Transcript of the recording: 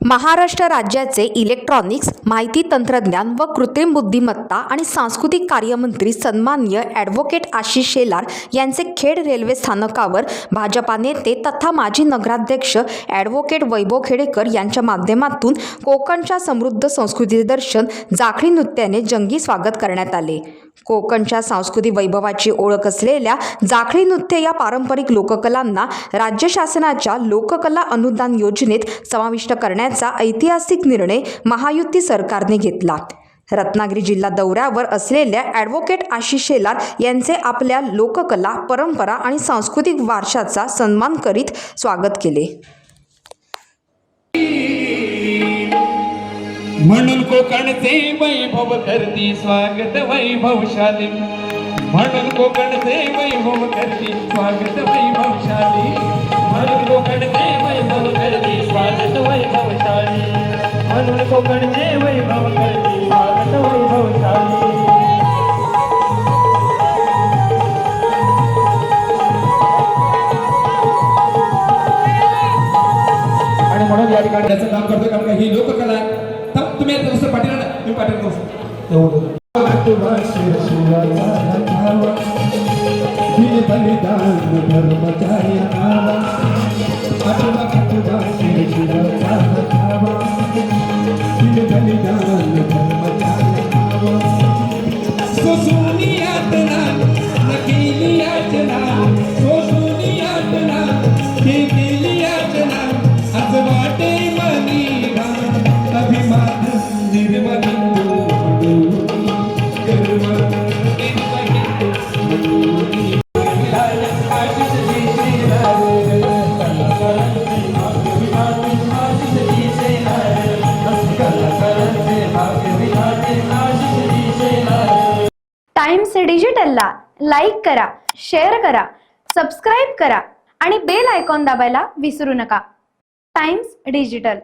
महाराष्ट्र राज्याचे इलेक्ट्रॉनिक्स, माहिती तंत्रज्ञान व कृत्रिम बुद्धिमत्ता आणि सांस्कृतिक कार्यमंत्री सन्माननीय ॲडव्होकेट आशिष शेलार यांचे खेड रेल्वे स्थानकावर भाजपा नेते तथा माजी नगराध्यक्ष ॲडव्होकेट वैभव खेडेकर यांच्या माध्यमातून कोकणच्या समृद्ध संस्कृतीचे दर्शन जाखडी नृत्याने जंगी स्वागत करण्यात आले। कोकणच्या सांस्कृतिक वैभवाची ओळख असलेल्या जाखडी नृत्य या पारंपरिक लोककलांना राज्य शासनाच्या लोककला अनुदान योजनेत समाविष्ट करण्याचा ऐतिहासिक निर्णय महायुती सरकारने घेतला। रत्नागिरी जिल्हा दौऱ्यावर असलेल्या ॲडव्होकेट आशिष शेलार यांचे आपल्या लोककला, परंपरा आणि सांस्कृतिक वारशाचा सन्मान करीत स्वागत केले। म्हणून कोकणचे वैभव करती स्वागत वैभवशाली, म्हणून कोकणचे वैभव करती स्वागत वैभवशाली, म्हणून कोकणचे वैभव करती स्वागत वैभवशाली, म्हणून कोकणचे वैभव करती स्वागत वैभवशाली। आणि म्हणून या ठिकाणी याचं काम करतोय कारण ही लोककला आहे। तुम्ही आता कसं पाटील ना तुम्ही पाटील कसं टाइम्स डिजिटलला लाईक करा, शेअर करा, सबस्क्राईब करा आणि बेल आयकॉन दाबायला विसरू नका। Times digital.